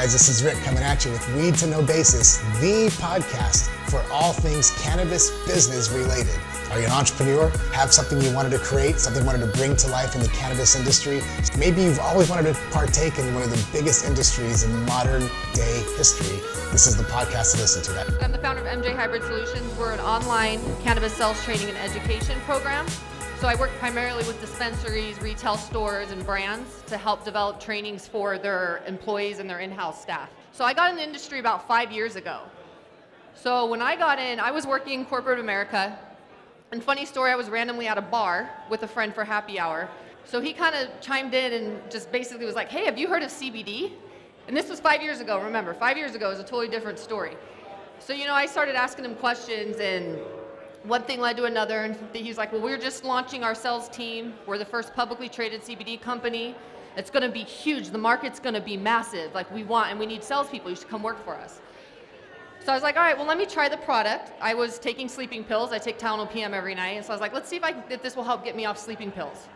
guys, this is Rick coming at you with Weed to No Basis, the podcast for all things cannabis business related. Are you an entrepreneur? Have something you wanted to create, something you wanted to bring to life in the cannabis industry? Maybe you've always wanted to partake in one of the biggest industries in modern day history. This is the podcast to listen to that. I'm the founder of MJ Hybrid Solutions. We're an online cannabis sales training and education program. So I work primarily with dispensaries, retail stores, and brands to help develop trainings for their employees and their in-house staff. So I got in the industry about 5 years ago. So when I got in, I was working in corporate America. And funny story, I was randomly at a bar with a friend for happy hour. So he kind of chimed in and just basically was like, hey, have you heard of CBD? And this was 5 years ago, remember, 5 years ago is a totally different story. So, I started asking him questions, and one thing led to another, and he's like, well, we're just launching our sales team. We're the first publicly traded CBD company. It's gonna be huge. The market's gonna be massive. Like, we need salespeople. You should come work for us. So I was like, all right, well, let me try the product. I was taking sleeping pills. I take Tylenol PM every night. And so I was like, let's see if this will help get me off sleeping pills.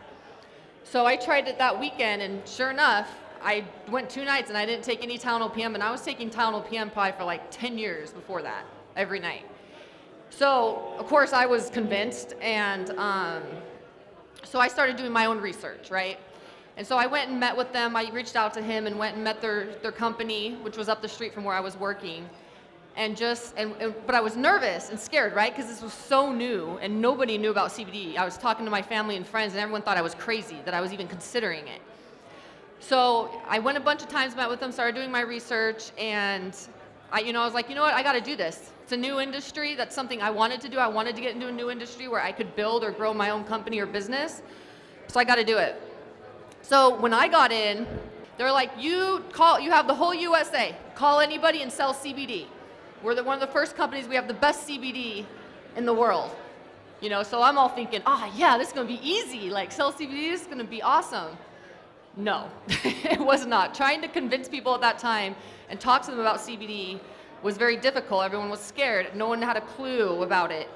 So I tried it that weekend, and sure enough, I went 2 nights and I didn't take any Tylenol PM, and I was taking Tylenol PM probably for like 10 years before that, every night. So, of course, I was convinced, and so I started doing my own research, right? And so I went and met with them. I reached out to him and went and met their company, which was up the street from where I was working. But I was nervous and scared, right? Because this was so new, and nobody knew about CBD. I was talking to my family and friends, and everyone thought I was crazy, that I was even considering it. So I went a bunch of times, met with them, started doing my research, and I was like, you know what, I got to do this. It's a new industry. That's something I wanted to do. I wanted to get into a new industry where I could build or grow my own company or business. So I got to do it. So when I got in, they're like, you have the whole USA. Call anybody and sell CBD. We're one of the first companies. We have the best CBD in the world. So I'm all thinking, yeah, this is going to be easy. Like, sell CBD is going to be awesome. No, it was not. Trying to convince people at that time and talk to them about CBD was very difficult. Everyone was scared. No one had a clue about it.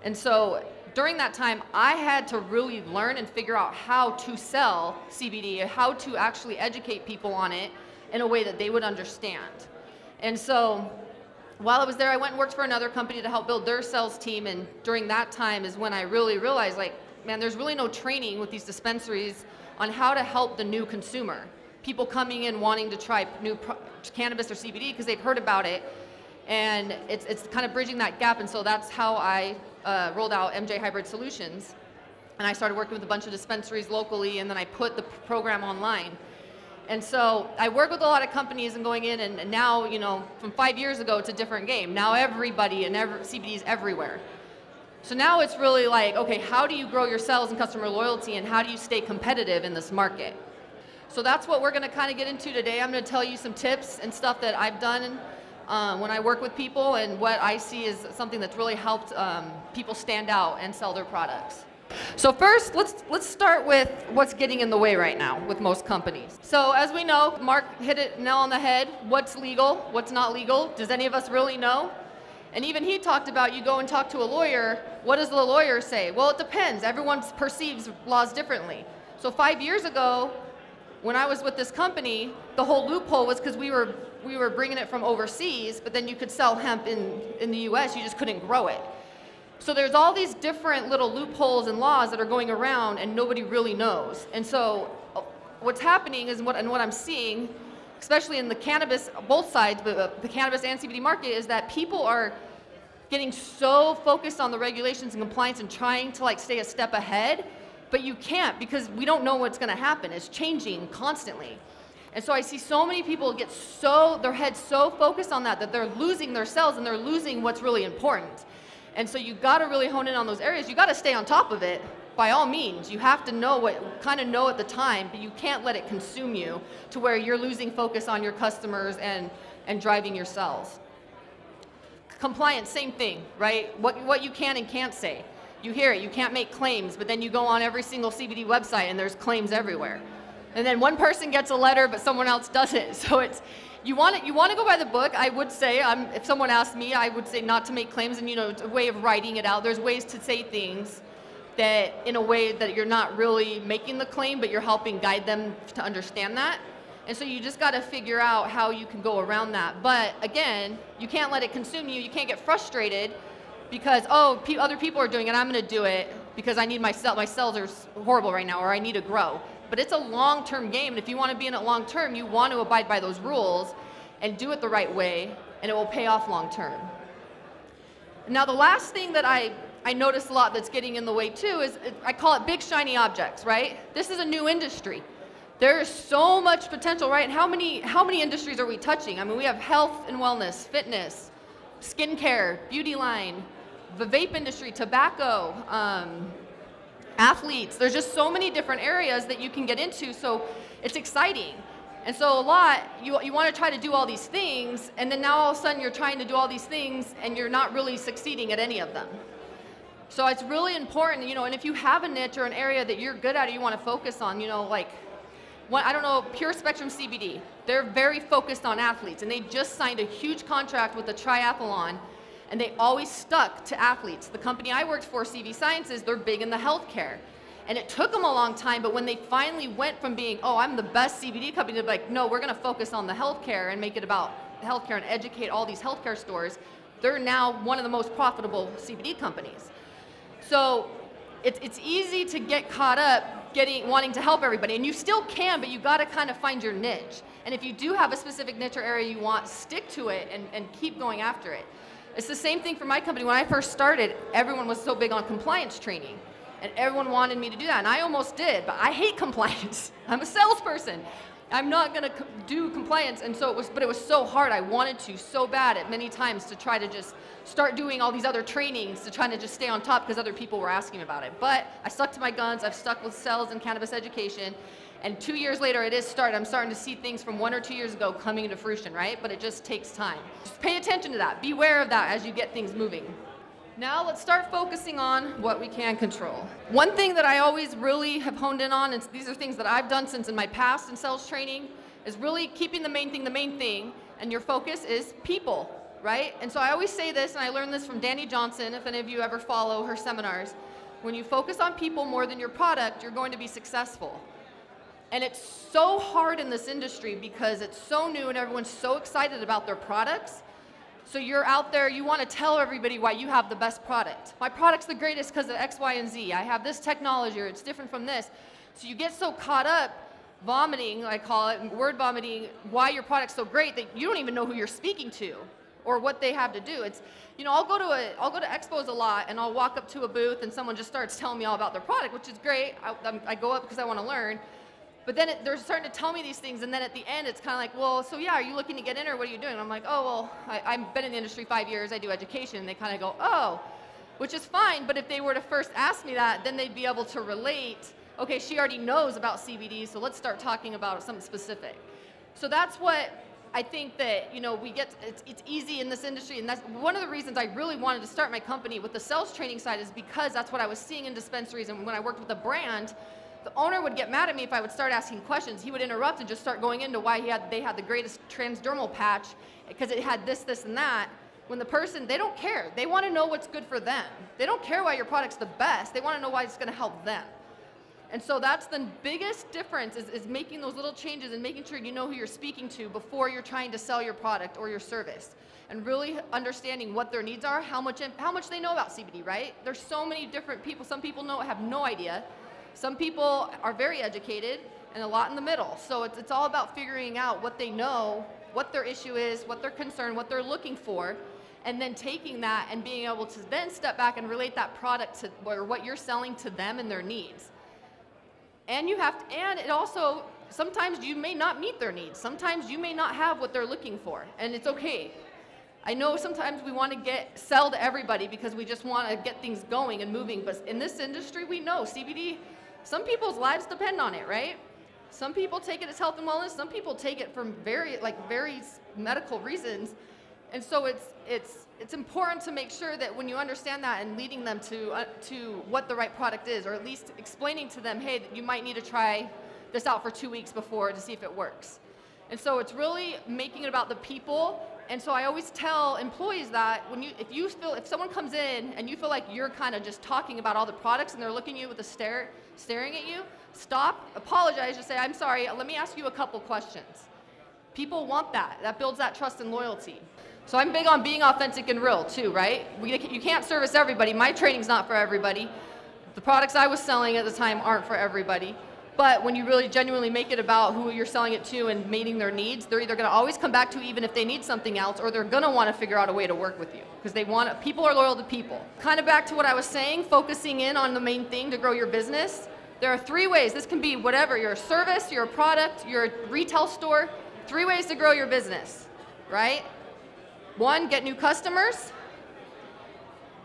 And so during that time, I had to really learn and figure out how to sell CBD, how to actually educate people on it in a way that they would understand. And so while I was there, I went and worked for another company to help build their sales team. And during that time is when I really realized, like, man, there's really no training with these dispensaries on how to help the new consumer. People coming in wanting to try new cannabis or CBD because they've heard about it. And it's kind of bridging that gap. And so that's how I rolled out MJ Hybrid Solutions. And I started working with a bunch of dispensaries locally, and then I put the program online. And so I work with a lot of companies and going in, and now, from 5 years ago, it's a different game. Now everybody and CBD is everywhere. So now it's really like, okay, how do you grow your sales and customer loyalty, and how do you stay competitive in this market? So that's what we're going to kind of get into today. I'm going to tell you some tips and stuff that I've done when I work with people, and what I see is something that's really helped people stand out and sell their products. So first, let's start with what's getting in the way right now with most companies. So as we know, Mark hit it nail on the head. What's legal? What's not legal? Does any of us really know? And even he talked about, you go and talk to a lawyer, what does the lawyer say? Well, it depends. Everyone perceives laws differently. So 5 years ago, when I was with this company, the whole loophole was because we were bringing it from overseas, but then you could sell hemp in the US, you just couldn't grow it. So there's all these different little loopholes and laws that are going around, and nobody really knows. And so what's happening is, what I'm seeing, especially in the cannabis, both sides, but the cannabis and CBD market, is that people are getting so focused on the regulations and compliance and trying to stay a step ahead, but you can't, because we don't know what's going to happen. It's changing constantly. And so I see so many people get their heads so focused on that they're losing their sales, and they're losing what's really important. And so you got to really hone in on those areas. You got to stay on top of it. By all means, you have to know at the time, but you can't let it consume you to where you're losing focus on your customers and driving your sales. Compliance, same thing, right? What you can and can't say. You hear it, you can't make claims, but then you go on every single CBD website and there's claims everywhere. And then one person gets a letter, but someone else doesn't. So you want to go by the book. I would say, if someone asked me, I would say not to make claims, and it's a way of writing it out. There's ways to say things that in a way that you're not really making the claim, but you're helping guide them to understand that. And so you just got to figure out how you can go around that. But again, you can't let it consume you. You can't get frustrated because, oh, other people are doing it, I'm going to do it because I need my cells are horrible right now, or I need to grow. But it's a long-term game, and if you want to be in it long-term, you want to abide by those rules and do it the right way, and it will pay off long-term. Now, the last thing that I notice a lot that's getting in the way too is, I call it big shiny objects, right? This is a new industry. There is so much potential, right? And how many industries are we touching? I mean, we have health and wellness, fitness, skincare, beauty line, the vape industry, tobacco, athletes. There's just so many different areas that you can get into, so it's exciting. And so a lot, you want to try to do all these things, and then now all of a sudden you're trying to do all these things and you're not really succeeding at any of them. So it's really important, and if you have a niche or an area that you're good at or you want to focus on, like, I don't know, Pure Spectrum CBD, they're very focused on athletes, and they just signed a huge contract with the triathlon, and they always stuck to athletes. The company I worked for, CV Sciences, they're big in the healthcare. And it took them a long time, but when they finally went from being, oh, I'm the best CBD company, to be like, no, we're going to focus on the healthcare and make it about healthcare and educate all these healthcare stores, they're now one of the most profitable CBD companies. So it's easy to get caught up wanting to help everybody, and you still can, but you got to kind of find your niche. And if you do have a specific niche or area you want, stick to it and keep going after it. It's the same thing for my company. When I first started, everyone was so big on compliance training, and everyone wanted me to do that, and I almost did, but I hate compliance. I'm a salesperson. I'm not going to do compliance, and so but it was so hard. I wanted to so bad at many times to try to just start doing all these other trainings to try to just stay on top because other people were asking about it. But I stuck to my guns. I've stuck with sales and cannabis education, and 2 years later, I'm starting to see things from 1 or 2 years ago coming into fruition, right? But it just takes time. Just pay attention to that. Beware of that as you get things moving. Now let's start focusing on what we can control. One thing that I always really have honed in on, and these are things that I've done since in my past in sales training, is really keeping the main thing, and your focus is people, right? And so I always say this, and I learned this from Danny Johnson, if any of you ever follow her seminars. When you focus on people more than your product, you're going to be successful. And it's so hard in this industry because it's so new and everyone's so excited about their products. So you're out there, you want to tell everybody why you have the best product. My product's the greatest because of X, Y, and Z. I have this technology, or it's different from this. So you get so caught up vomiting, I call it, word vomiting, why your product's so great that you don't even know who you're speaking to or what they have to do. It's, I'll go to expos a lot, and I'll walk up to a booth and someone just starts telling me all about their product, which is great. I go up because I want to learn. But then they're starting to tell me these things, and then at the end, it's kind of like, well, so yeah, are you looking to get in, or what are you doing? And I'm like, oh, well, I've been in the industry 5 years, I do education, and they kind of go, oh, which is fine, but if they were to first ask me that, then they'd be able to relate, okay, she already knows about CBD, so let's start talking about something specific. So that's what I think that, we get, it's easy in this industry, and that's one of the reasons I really wanted to start my company with the sales training side, is because that's what I was seeing in dispensaries, and when I worked with a brand, the owner would get mad at me if I would start asking questions. He would interrupt and just start going into why they had the greatest transdermal patch because it had this, and that. When the person, they don't care. They want to know what's good for them. They don't care why your product's the best. They want to know why it's going to help them. And so that's the biggest difference is making those little changes and making sure you know who you're speaking to before you're trying to sell your product or your service. And really understanding what their needs are, how much they know about CBD, right? There's so many different people. Some people have no idea. Some people are very educated, and a lot in the middle. So it's all about figuring out what they know, what their issue is, what their concern, what they're looking for, and then taking that and being able to then step back and relate that product to or what you're selling to them and their needs. And it also, sometimes you may not meet their needs. Sometimes you may not have what they're looking for, and it's okay. I know sometimes we want to sell to everybody because we just want to get things going and moving, but in this industry, we know CBD, some people's lives depend on it, right? Some people take it as health and wellness. Some people take it from very medical reasons. And so it's important to make sure that when you understand that and leading them to what the right product is, or at least explaining to them, hey, you might need to try this out for 2 weeks before to see if it works. And so it's really making it about the people. And so I always tell employees that if someone comes in and you feel like you're kind of just talking about all the products and they're looking at you with a stare, staring at you, stop, apologize, just say, I'm sorry, let me ask you a couple questions. People want that. That builds that trust and loyalty. So I'm big on being authentic and real too, right? You can't service everybody. My training's not for everybody. The products I was selling at the time aren't for everybody. But when you really genuinely make it about who you're selling it to and meeting their needs, they're either going to always come back to you even if they need something else, or they're going to want to figure out a way to work with you because people are loyal to people. Kind of back to what I was saying, focusing in on the main thing to grow your business. There are 3 ways. This can be whatever. You're a service, you're a product, you're a retail store. 3 ways to grow your business, right? 1, get new customers.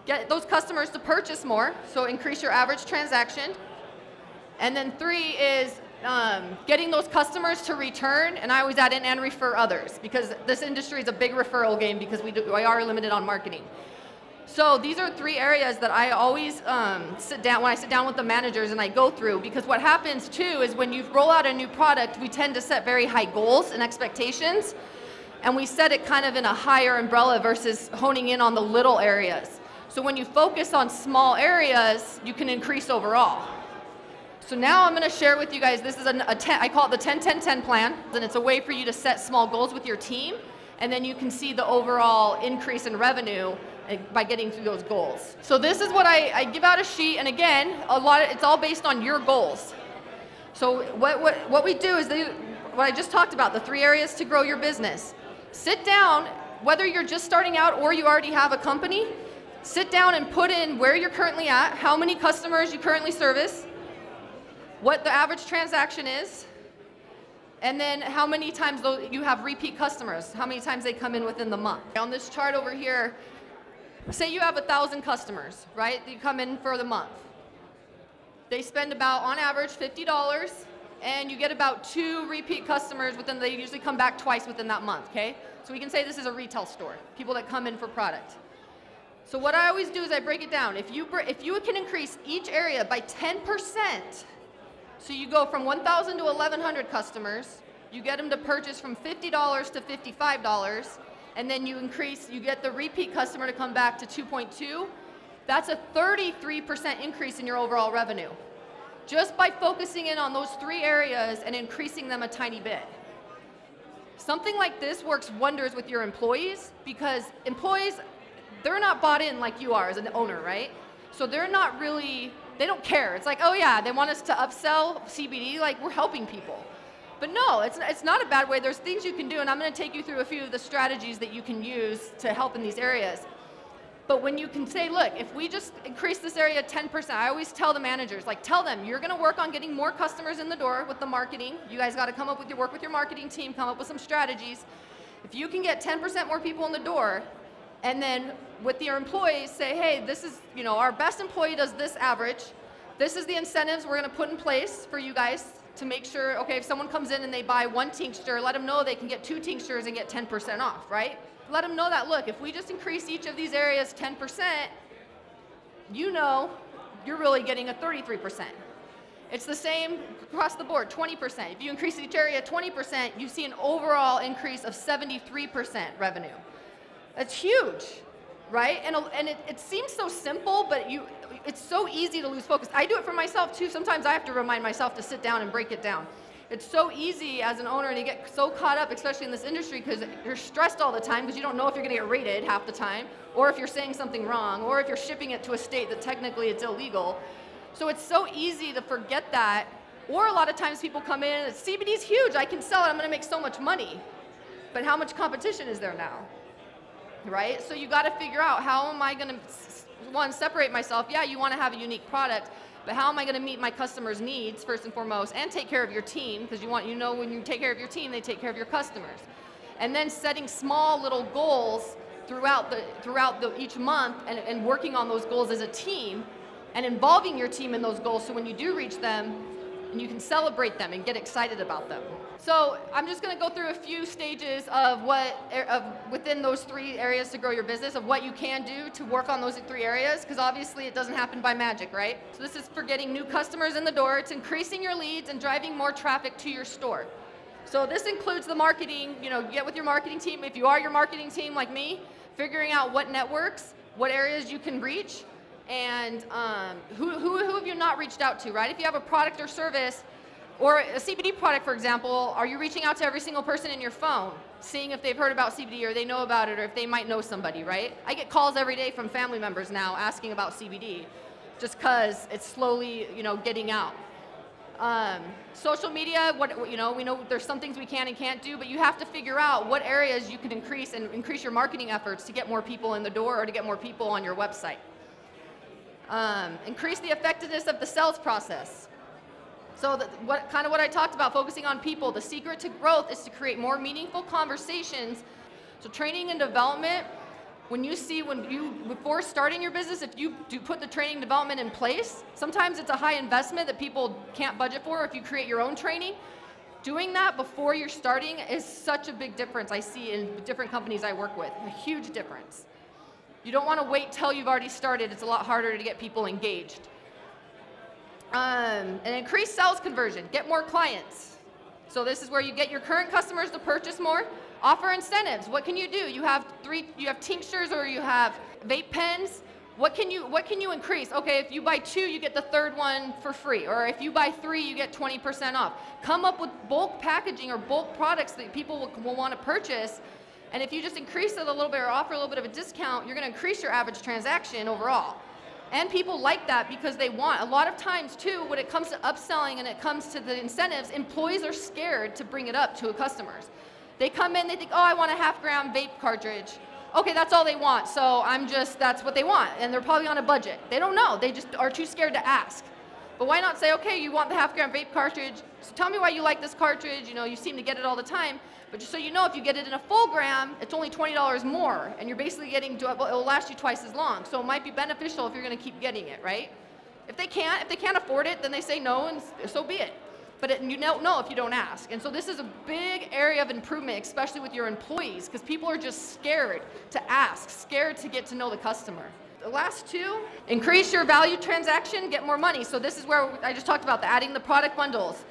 Get those customers to purchase more, so increase your average transaction. And then 3 is getting those customers to return, and I always add in and refer others, because this industry is a big referral game because we are limited on marketing. So these are 3 areas that I always sit down with the managers and I go through, because what happens too is when you roll out a new product, we tend to set very high goals and expectations, and we set it kind of in a higher umbrella versus honing in on the little areas. So when you focus on small areas, you can increase overall. So now I'm going to share with you guys, this is I call it the 10-10-10 plan, and it's a way for you to set small goals with your team, and then you can see the overall increase in revenue by getting through those goals. So this is what I give out a sheet, and again, it's all based on your goals. So what we do is what I just talked about, the 3 areas to grow your business. Sit down, whether you're just starting out or you already have a company, sit down and put in where you're currently at, how many customers you currently service, what the average transaction is, and then how many times you have repeat customers, how many times they come in within the month. On this chart over here, say you have 1,000 customers, right? They come in for the month. They spend about, on average, $50, and you get about 2 repeat customers they usually come back twice within that month, okay? So we can say this is a retail store, people that come in for product. So what I always do is I break it down. If you can increase each area by 10%, so you go from 1,000 to 1,100 customers, you get them to purchase from $50 to $55, and then you get the repeat customer to come back to 2.2, that's a 33% increase in your overall revenue. Just by focusing in on those 3 areas and increasing them a tiny bit. Something like this works wonders with your employees, because employees, they're not bought in like you are as an owner, right? So they don't care. It's like, oh yeah, they want us to upsell CBD, like we're helping people. But no, it's not a bad way. There's things you can do, and I'm going to take you through a few of the strategies that you can use to help in these areas. But when you can say, look, if we just increase this area 10%, I always tell the managers, tell them, you're going to work on getting more customers in the door with the marketing. You guys got to work with your marketing team, come up with some strategies. If you can get 10% more people in the door, and then with your employees say, hey, this is, our best employee does this average. This is the incentives we're going to put in place for you guys to make sure, okay, if someone comes in and they buy 1 tincture, let them know they can get 2 tinctures and get 10% off, right? Let them know that, look, if we just increase each of these areas 10%, you're really getting a 33%. It's the same across the board, 20%. If you increase each area 20%, you see an overall increase of 73% revenue. That's huge, right? And it seems so simple, but it's so easy to lose focus. I do it for myself too. Sometimes I have to remind myself to sit down and break it down. It's so easy as an owner, and you get so caught up, especially in this industry, because you're stressed all the time because you don't know if you're going to get raided half the time, or if you're saying something wrong, or if you're shipping it to a state that technically it's illegal. So it's so easy to forget that. Or a lot of times people come in and CBD's huge, I can sell it, I'm going to make so much money. But how much competition is there now? Right? So you got to figure out, how am I going to, separate myself? Yeah, you want to have a unique product, but how am I going to meet my customers' needs first and foremost, and take care of your team, because when you take care of your team, they take care of your customers. And then setting small little goals throughout each month, and working on those goals as a team, and involving your team in those goals, so when you do reach them, and you can celebrate them and get excited about them. So I'm just going to go through a few stages of within those 3 areas to grow your business, of what you can do to work on those 3 areas, because obviously it doesn't happen by magic, right? So this is for getting new customers in the door. It's increasing your leads and driving more traffic to your store. So this includes the marketing, get with your marketing team. If you are your marketing team like me, figuring out what networks, what areas you can reach, And who have you not reached out to, right? If you have a product or service, or a CBD product, for example, are you reaching out to every single person in your phone, seeing if they've heard about CBD or they know about it or if they might know somebody, right? I get calls every day from family members now asking about CBD just because it's slowly, getting out. Social media, we know there's some things we can and can't do, but you have to figure out what areas you can increase your marketing efforts to get more people in the door or to get more people on your website. Increase the effectiveness of the sales process. So what I talked about, focusing on people, the secret to growth is to create more meaningful conversations. So training and development, before starting your business, if you do put the training and development in place, sometimes it's a high investment that people can't budget for if you create your own training. Doing that before you're starting is such a big difference I see in different companies I work with, a huge difference. You don't want to wait till you've already started. It's a lot harder to get people engaged. And increase sales conversion, get more clients. So this is where you get your current customers to purchase more. Offer incentives. What can you do? You have tinctures or you have vape pens. What can you increase? Okay, if you buy 2, you get the 3rd one for free. Or if you buy 3, you get 20% off. Come up with bulk packaging or bulk products that people will want to purchase. And if you just increase it a little bit or offer a little bit of a discount, you're going to increase your average transaction overall. And people like that because they want. A lot of times too, when it comes to upselling and it comes to the incentives, employees are scared to bring it up to customers. They come in, they think, oh, I want a half-gram vape cartridge. Okay, that's all they want, so that's what they want. And they're probably on a budget. They don't know, they just are too scared to ask. But why not say, okay, you want the half-gram vape cartridge, so tell me why you like this cartridge, you seem to get it all the time. But just so you know, if you get it in a full gram, it's only $20 more, and you're basically it'll last you twice as long. So it might be beneficial if you're gonna keep getting it, right? If they can't afford it, then they say no, and so be it. But you don't know if you don't ask. And so this is a big area of improvement, especially with your employees, because people are just scared to ask, scared to get to know the customer. The last 2, increase your value transaction, get more money. So this is where I just talked about adding the product bundles.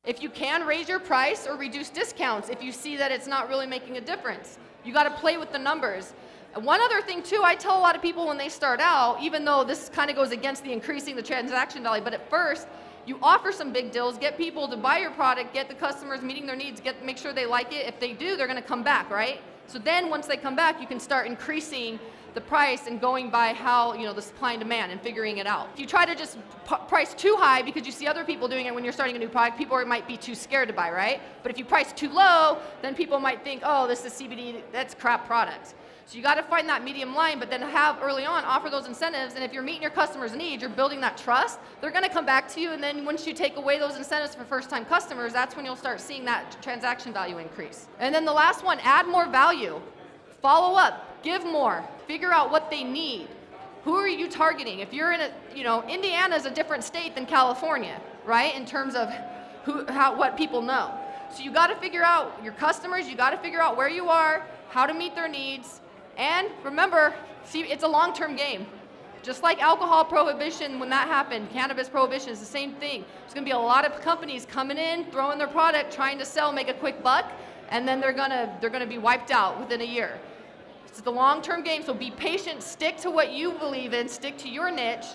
If you can, raise your price or reduce discounts if you see that it's not really making a difference. You got to play with the numbers. And one other thing too, I tell a lot of people when they start out, even though this kind of goes against the increasing the transaction value, but at first, you offer some big deals, get people to buy your product, get the customers meeting their needs, make sure they like it. If they do, they're going to come back, right? So then once they come back, you can start increasing the price and going by how, the supply and demand and figuring it out. If you try to just price too high because you see other people doing it when you're starting a new product, people might be too scared to buy, right? But if you price too low, then people might think, oh, this is CBD, that's crap product. So you got to find that medium line, but then have early on, offer those incentives, and if you're meeting your customers' needs, you're building that trust, they're going to come back to you, and then once you take away those incentives for first-time customers, that's when you'll start seeing that transaction value increase. And then the last one, add more value. Follow up, give more, figure out what they need. Who are you targeting? If you're in Indiana is a different state than California, right? In terms of what people know. So you got to figure out your customers, you got to figure out where you are, how to meet their needs, and remember, it's a long-term game. Just like alcohol prohibition, when that happened, cannabis prohibition is the same thing. There's going to be a lot of companies coming in, throwing their product, trying to sell, make a quick buck, and then they're gonna be wiped out within a year. It's the long-term game, so be patient, stick to what you believe in, stick to your niche,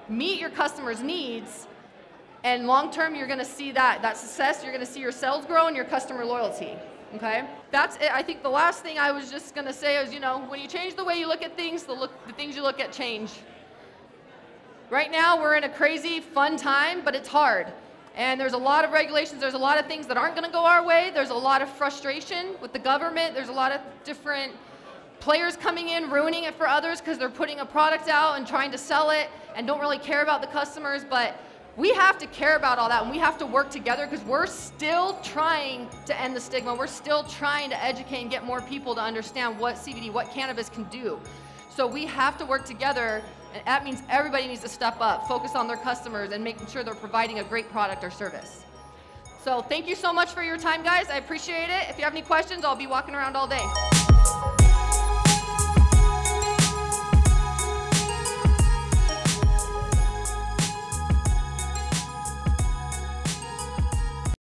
meet your customers' needs, and long-term you're gonna see that success, you're gonna see your sales grow and your customer loyalty, okay? That's it. I think the last thing I was just gonna say is, when you change the way you look at things, the things you look at change. Right now we're in a crazy, fun time, but it's hard. And there's a lot of regulations, there's a lot of things that aren't gonna go our way, there's a lot of frustration with the government, there's a lot of different players coming in, ruining it for others because they're putting a product out and trying to sell it and don't really care about the customers, but we have to care about all that and we have to work together because we're still trying to end the stigma. We're still trying to educate and get more people to understand what CBD, what cannabis can do. So we have to work together, and that means everybody needs to step up, focus on their customers and making sure they're providing a great product or service. So thank you so much for your time, guys. I appreciate it. If you have any questions, I'll be walking around all day.